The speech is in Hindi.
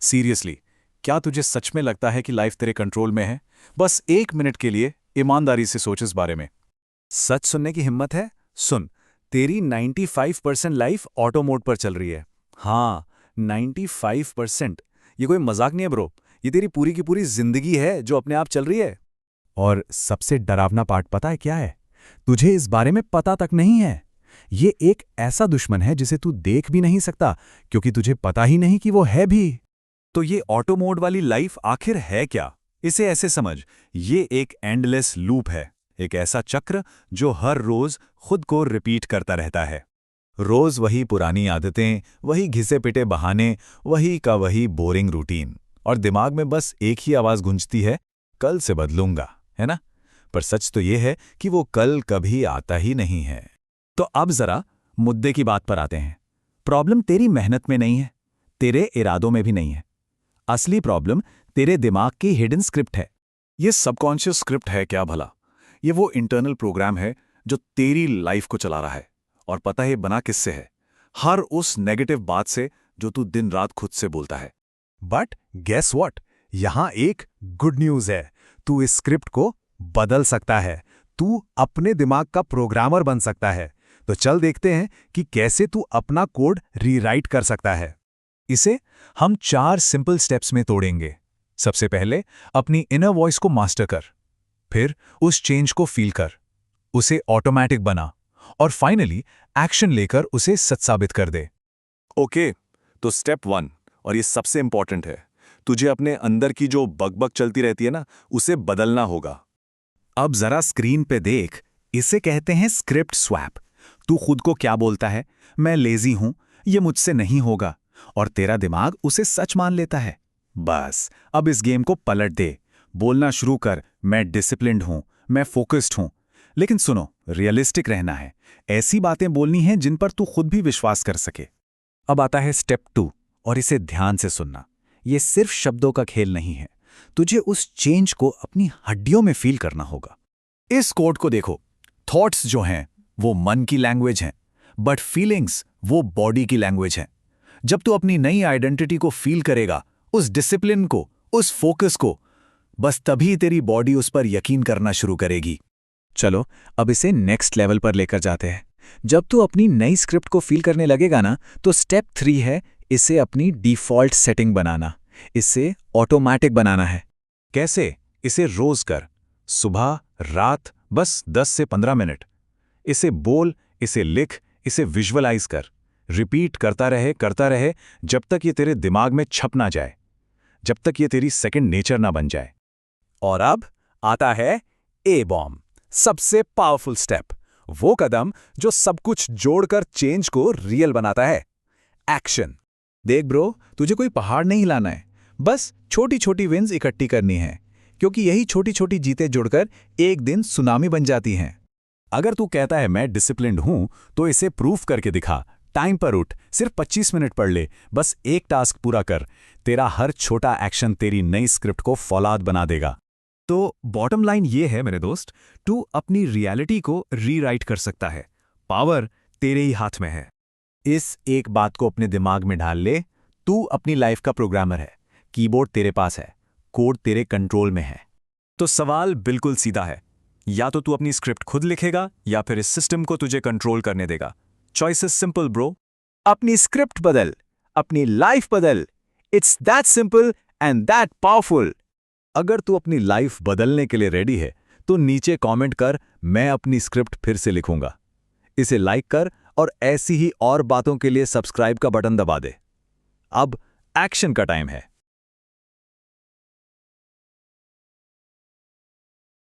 सीरियसली, क्या तुझे सच में लगता है कि लाइफ तेरे कंट्रोल में है? बस 1 मिनट के लिए ईमानदारी से सोच इस बारे में। सच सुनने की हिम्मत है? सुन, तेरी 95% लाइफ ऑटो मोड पर चल रही है। हाँ, 95%। ये कोई मजाक नहीं है ब्रो, ये तेरी पूरी की पूरी जिंदगी है जो अपने आप चल रही है। और सबसे डरावना पार्ट पता है क्या है? तुझे इस बारे में पता तक नहीं है। ये एक ऐसा दुश्मन है जिसे तू देख भी नहीं सकता, क्योंकि तुझे पता ही नहीं कि वो है भी। तो ये ऑटो मोड वाली लाइफ आखिर है क्या? इसे ऐसे समझ, ये एक एंडलेस लूप है, एक ऐसा चक्र जो हर रोज खुद को रिपीट करता रहता है। रोज वही पुरानी आदतें, वही घिसे पिटे बहाने, वही का वही बोरिंग रूटीन, और दिमाग में बस एक ही आवाज गूंजती है, कल से बदलूंगा, है ना? पर सच तो ये है कि वो कल कभी आता ही नहीं है। तो अब जरा मुद्दे की बात पर आते हैं। प्रॉब्लम तेरी मेहनत में नहीं है, तेरे इरादों में भी नहीं है। असली प्रॉब्लम तेरे दिमाग की हिडन स्क्रिप्ट है। ये सबकॉन्शियस स्क्रिप्ट है क्या भला? ये वो इंटरनल प्रोग्राम है जो तेरी लाइफ को चला रहा है। और पता है बना किससे है? हर उस नेगेटिव बात से जो तू दिन रात खुद से बोलता है। बट गेस व्हाट, यहां एक गुड न्यूज है। तू इस स्क्रिप्ट को बदल सकता है। तू अपने दिमाग का प्रोग्रामर बन सकता है। तो चल देखते हैं कि कैसे तू अपना कोड रीराइट कर सकता है। इसे हम 4 सिंपल स्टेप्स में तोड़ेंगे। सबसे पहले अपनी इनर वॉइस को मास्टर कर, फिर उस चेंज को फील कर, उसे ऑटोमेटिक बना, और फाइनली एक्शन लेकर उसे सच साबित कर दे। ओके, तो स्टेप 1, और ये सबसे इंपॉर्टेंट है, तुझे अपने अंदर की जो बकबक चलती रहती है ना, उसे बदलना होगा। अब जरा स्क्रीन पे देख, इसे कहते हैं स्क्रिप्ट स्वैप। तू खुद को क्या बोलता है? मैं लेजी हूं, ये मुझसे नहीं होगा, और तेरा दिमाग उसे सच मान लेता है। बस अब इस गेम को पलट दे, बोलना शुरू कर, मैं डिसिप्लिन्ड हूं, मैं फोकस्ड हूं। लेकिन सुनो, रियलिस्टिक रहना है, ऐसी बातें बोलनी हैं जिन पर तू खुद भी विश्वास कर सके। अब आता है स्टेप 2, और इसे ध्यान से सुनना। ये सिर्फ शब्दों का खेल नहीं है, तुझे उस चेंज को अपनी हड्डियों में फील करना होगा। इस कोड को देखो, थॉट्स जो हैं वो मन की लैंग्वेज हैं, बट फीलिंग्स वो बॉडी की लैंग्वेज हैं। जब तू अपनी नई आइडेंटिटी को फील करेगा, उस डिसिप्लिन को, उस फोकस को, बस तभी तेरी बॉडी उस पर यकीन करना शुरू करेगी। चलो अब इसे नेक्स्ट लेवल पर लेकर जाते हैं। जब तू अपनी नई स्क्रिप्ट को फील करने लगेगा ना, तो स्टेप 3 है इसे अपनी डिफ़ॉल्ट सेटिंग बनाना, इसे ऑटोमेटिक बनाना है। कैसे? इसे रोज कर, सुबह रात, बस 10 से 15 मिनट। इसे बोल, इसे लिख, इसे विजुअलाइज कर, रिपीट करता रहे जब तक ये तेरे दिमाग में छप ना जाए, जब तक ये तेरी सेकंड नेचर ना बन जाए। और अब आता है ए बॉम्ब, सबसे पावरफुल स्टेप, वो कदम जो सब कुछ जोड़कर चेंज को रियल बनाता है, एक्शन। देख ब्रो, तुझे कोई पहाड़ नहीं लाना है, बस छोटी छोटी विन्स इकट्ठी करनी है, क्योंकि यही छोटी छोटी जीतें जुड़कर एक दिन सुनामी बन जाती हैं। अगर तू कहता है मैं डिसिप्लिन्ड हूं, तो इसे प्रूफ करके दिखा। टाइम पर उठ, सिर्फ 25 मिनट पढ़ ले, बस एक टास्क पूरा कर। तेरा हर छोटा एक्शन तेरी नई स्क्रिप्ट को फौलाद बना देगा। तो बॉटम लाइन ये है मेरे दोस्त, तू अपनी रियलिटी को रीराइट कर सकता है। पावर तेरे ही हाथ में है। इस एक बात को अपने दिमाग में ढाल ले, तू अपनी लाइफ का प्रोग्रामर है, कीबोर्ड तेरे पास है, कोड तेरे कंट्रोल में है। तो सवाल बिल्कुल सीधा है, या तो तू अपनी स्क्रिप्ट खुद लिखेगा या फिर इस सिस्टम को तुझे कंट्रोल करने देगा। Choice is simple bro. अपनी स्क्रिप्ट बदल, अपनी लाइफ बदल। It's that simple and that powerful. अगर तू अपनी लाइफ बदलने के लिए रेडी है, तो नीचे कमेंट कर, मैं अपनी स्क्रिप्ट फिर से लिखूंगा। इसे लाइक कर और ऐसी ही और बातों के लिए सब्सक्राइब का बटन दबा दे। अब एक्शन का टाइम है।